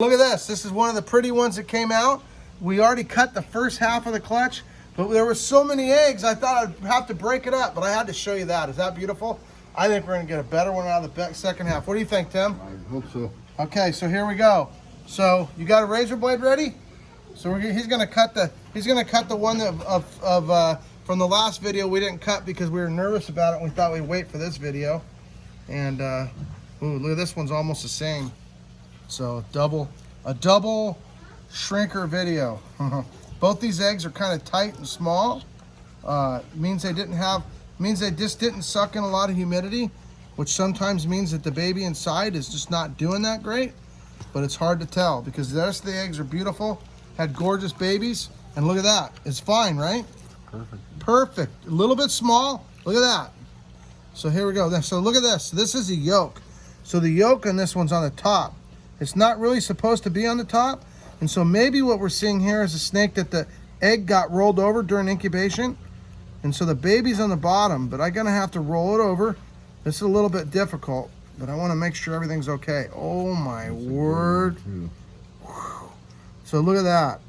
Look at this. This is one of the pretty ones that came out. We already cut the first half of the clutch, but there were so many eggs, I thought I'd have to break it up, but I had to show you that. Is that beautiful? I think we're going to get a better one out of the second half. What do you think, Tim? I hope so. Okay, so here we go. So you got a razor blade ready? So he's going to cut the one from the last video we didn't cut because we were nervous about it and we thought we'd wait for this video. And ooh, look at this one's almost the same. So a double shrinker video. Both these eggs are kind of tight and small. Means they just didn't suck in a lot of humidity, which sometimes means that the baby inside is just not doing that great. But it's hard to tell because the rest of the eggs are beautiful, had gorgeous babies, and look at that. It's fine, right? Perfect. Perfect. A little bit small. Look at that. So here we go. So look at this. This is the yolk. So the yolk on this one's on the top. It's not really supposed to be on the top. And so maybe what we're seeing here is a snake that the egg got rolled over during incubation. And so the baby's on the bottom, but I'm gonna have to roll it over. This is a little bit difficult, but I wanna make sure everything's okay. Oh my word. So look at that.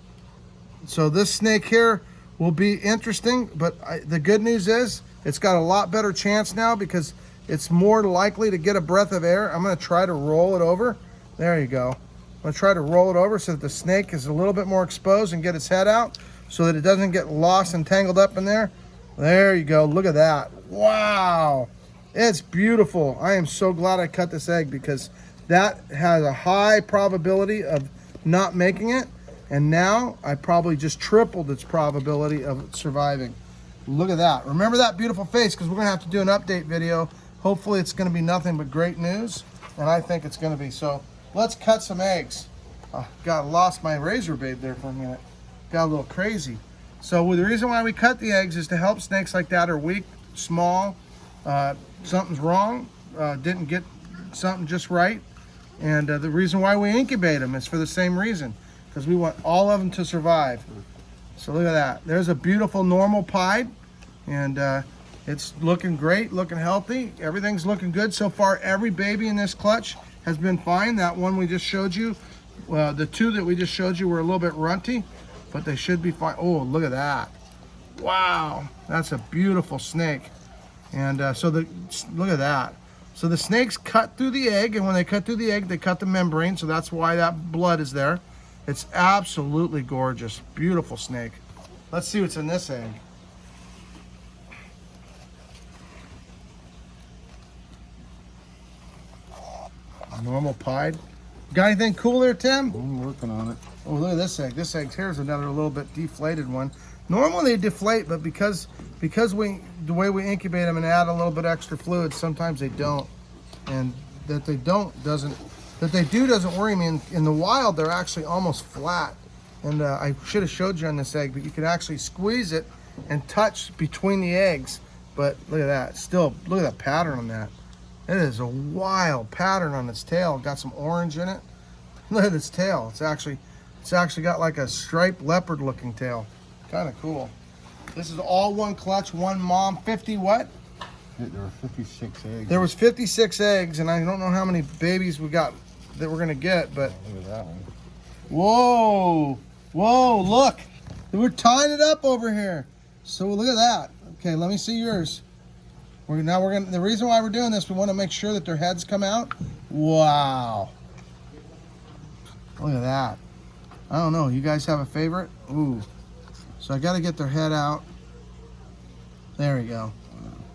So this snake here will be interesting, but the good news is it's got a lot better chance now because it's more likely to get a breath of air. I'm gonna try to roll it over. There you go. I'm gonna try to roll it over so that the snake is a little bit more exposed and get its head out so that it doesn't get lost and tangled up in there. There you go, look at that. Wow, it's beautiful. I am so glad I cut this egg because that has a high probability of not making it. And now I probably just tripled its probability of surviving. Look at that. Remember that beautiful face because we're gonna have to do an update video. Hopefully it's gonna be nothing but great news. And I think it's gonna be. So let's cut some eggs. Oh, God, lost my razor blade there for a minute. Got a little crazy. So the reason why we cut the eggs is to help snakes like that are weak, small, something's wrong, didn't get something just right. And the reason why we incubate them is for the same reason, because we want all of them to survive. So look at that. There's a beautiful normal pied, and it's looking great, looking healthy. Everything's looking good so far. Every baby in this clutch has been fine. That one we just showed you, the two that we just showed you were a little bit runty, but they should be fine. Oh, look at that. Wow, that's a beautiful snake. And look at that. So the snakes cut through the egg, and when they cut through the egg, they cut the membrane, so that's why that blood is there. It's absolutely gorgeous. Beautiful snake. Let's see what's in this egg. Normal pied. Got anything cool there, Tim? I'm working on it. Oh, look at this egg. This egg here's another little bit deflated one. Normally they deflate, but because the way we incubate them and add a little bit extra fluid, sometimes they don't. And that they do doesn't worry me. In the wild, they're actually almost flat. And I should have showed you on this egg, but you can actually squeeze it and touch between the eggs. But look at that. Still, look at the pattern on that. It is a wild pattern on its tail. Got some orange in it. Look at its tail. It's actually got like a striped leopard looking tail. Kind of cool. This is all one clutch, one mom. 50 what? There were 56 eggs. There was 56 eggs, and I don't know how many babies we got that we're gonna get, but look at that one. Whoa, look. We're tying it up over here. So look at that. Okay, let me see yours. The reason why we're doing this, we want to make sure that their heads come out. Wow. Look at that. I don't know, you guys have a favorite? Ooh. So I got to get their head out. There we go.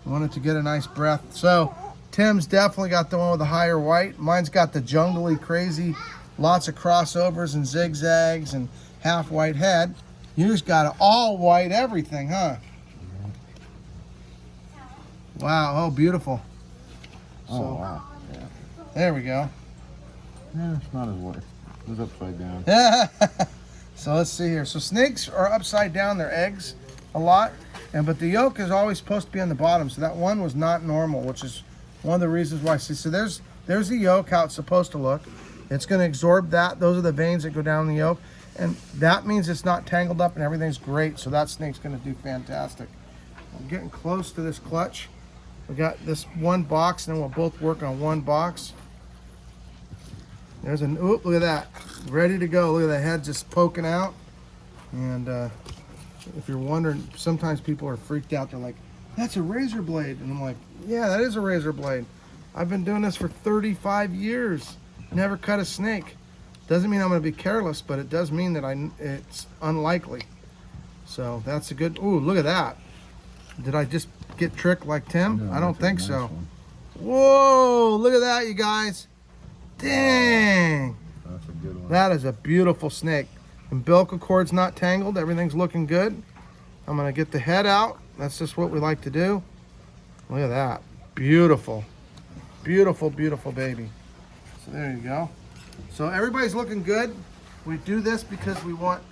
I wanted to get a nice breath. So Tim's definitely got the one with the higher white. Mine's got the jungly, crazy, lots of crossovers and zigzags and half white head. Yours got an all white everything, huh? Wow, oh, beautiful. Oh, So, wow. Yeah. there we go. Yeah, it's not as white. It was upside down. So let's see here. So snakes are upside down their eggs a lot, but the yolk is always supposed to be on the bottom. So that one was not normal, which is one of the reasons why. See, so there's the yolk, how it's supposed to look. It's going to absorb that. Those are the veins that go down the yolk, and that means it's not tangled up and everything's great. So that snake's going to do fantastic. I'm getting close to this clutch. We got this one box, and then we'll both work on one box. There's an, oop, look at that. Ready to go. Look at the head just poking out. And if you're wondering, sometimes people are freaked out. They're like, that's a razor blade. And I'm like, yeah, that is a razor blade. I've been doing this for 35 years. Never cut a snake. Doesn't mean I'm going to be careless, but it does mean that it's unlikely. So that's a good, ooh, look at that. Did I just get tricked like Tim? No, I don't think nice so. one. Whoa, look at that, you guys. Dang. That's a good one. That is a beautiful snake. Umbilical cord's not tangled. Everything's looking good. I'm going to get the head out. That's just what we like to do. Look at that. Beautiful. Beautiful, beautiful baby. So there you go. So everybody's looking good. We do this because we want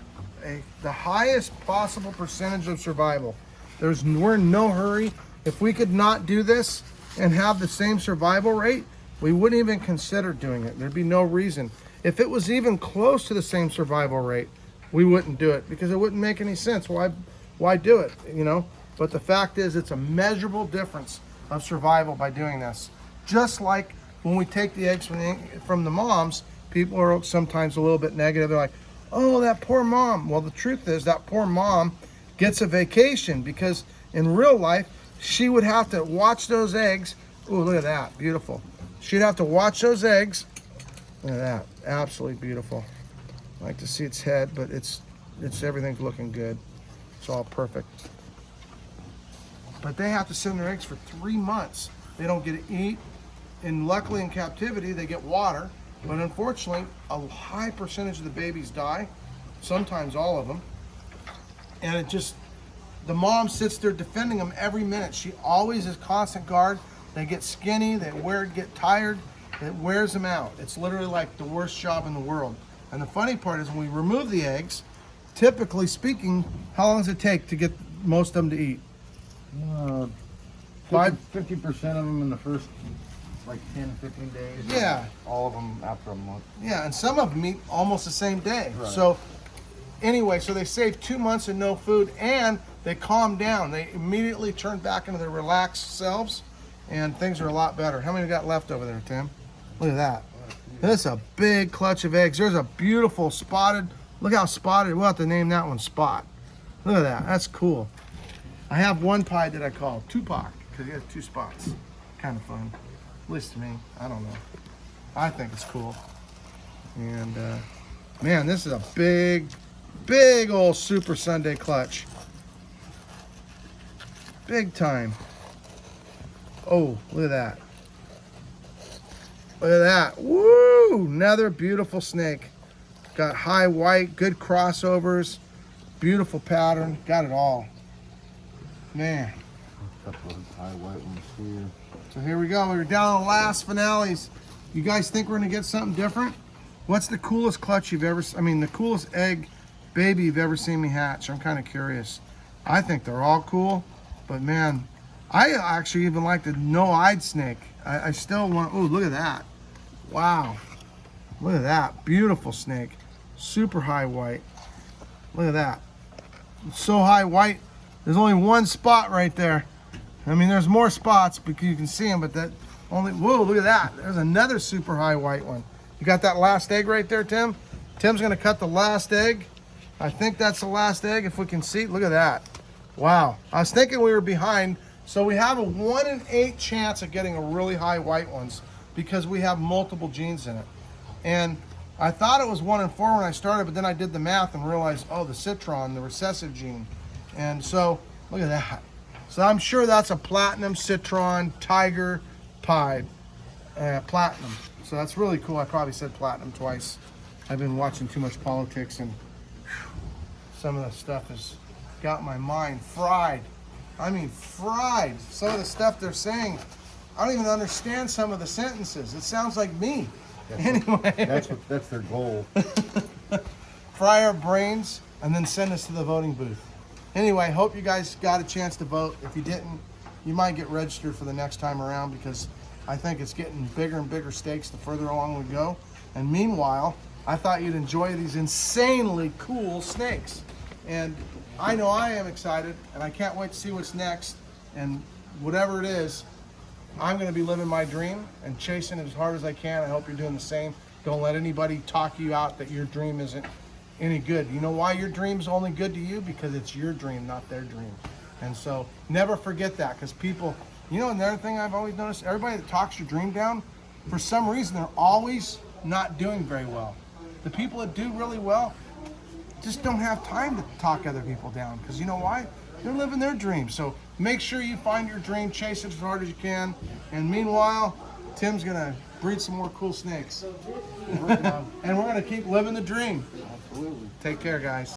the highest possible percentage of survival. We're in no hurry. If we could not do this and have the same survival rate, we wouldn't even consider doing it. There'd be no reason. If it was even close to the same survival rate, we wouldn't do it because it wouldn't make any sense. Why do it, you know? But the fact is, it's a measurable difference of survival by doing this. Just like when we take the eggs from the moms, people are sometimes a little bit negative. They're like, oh, that poor mom. Well, the truth is that poor mom gets a vacation because in real life, she would have to watch those eggs. Oh, look at that, beautiful. She'd have to watch those eggs. Look at that, absolutely beautiful. I like to see its head, but everything's looking good. It's all perfect. But they have to sit in their eggs for 3 months. They don't get to eat. And luckily in captivity, they get water. But unfortunately, a high percentage of the babies die, sometimes all of them. And the mom sits there defending them every minute. She always is constant guard. They get skinny, they get tired, it wears them out. It's literally like the worst job in the world. And the funny part is when we remove the eggs, typically speaking, how long does it take to get most of them to eat? 50% of them in the first like 10, 15 days. Yeah. All of them after a month. Yeah, and some of them eat almost the same day. Right. So anyway, so they save 2 months of no food and they calm down. They immediately turn back into their relaxed selves and things are a lot better. How many we got left over there, Tim? Look at that. That's a big clutch of eggs. There's a beautiful spotted, look how spotted, we'll have to name that one Spot. Look at that, that's cool. I have one pied that I call Tupac because he has 2 spots. Kind of fun, at least to me, I don't know. I think it's cool. And man, this is a big old Super Sunday clutch. Big time. Oh, look at that. Look at that. Woo! Another beautiful snake. Got high white, good crossovers, beautiful pattern. Got it all. Man. A couple of high white ones here. So here we go. We're down to the last finales. You guys think we're going to get something different? What's the coolest clutch you've ever, the coolest egg baby you've ever seen me hatch? I'm kind of curious. I think they're all cool, but man, I actually even like the no-eyed snake. I still want, oh, look at that. Wow. Look at that. Beautiful snake. Super high white. Look at that. It's so high white, there's only one spot right there. I mean, there's more spots because you can see them, but that only, whoa, look at that. There's another super high white one. You got that last egg right there, Tim? Tim's gonna cut the last egg. I think that's the last egg if we can see. Look at that. Wow. I was thinking we were behind. So we have a 1 in 8 chance of getting a really high white ones because we have multiple genes in it. And I thought it was 1 in 4 when I started, but then I did the math and realized, oh, the citron, the recessive gene. And so, look at that. So I'm sure that's a platinum citron tiger pied, platinum. So that's really cool. I probably said platinum twice. I've been watching too much politics and some of the stuff has got my mind fried. I mean, fried. Some of the stuff they're saying, I don't even understand some of the sentences. It sounds like me. Anyway. That's their goal. Fry our brains and then send us to the voting booth. Anyway, hope you guys got a chance to vote. If you didn't, you might get registered for the next time around because I think it's getting bigger and bigger stakes the further along we go. And meanwhile, I thought you'd enjoy these insanely cool snakes. And I know I am excited, and I can't wait to see what's next. And whatever it is, I'm going to be living my dream and chasing it as hard as I can. I hope you're doing the same. Don't let anybody talk you out that your dream isn't any good. You know why your dream's only good to you? Because it's your dream, not their dream. And so never forget that, because people, you know, another thing I've always noticed, everybody that talks your dream down, for some reason, they're always not doing very well. The people that do really well just don't have time to talk other people down, because you know why? They're living their dream. So make sure you find your dream, chase it as hard as you can. And meanwhile, Tim's gonna breed some more cool snakes. And we're gonna keep living the dream. Absolutely. Take care, guys.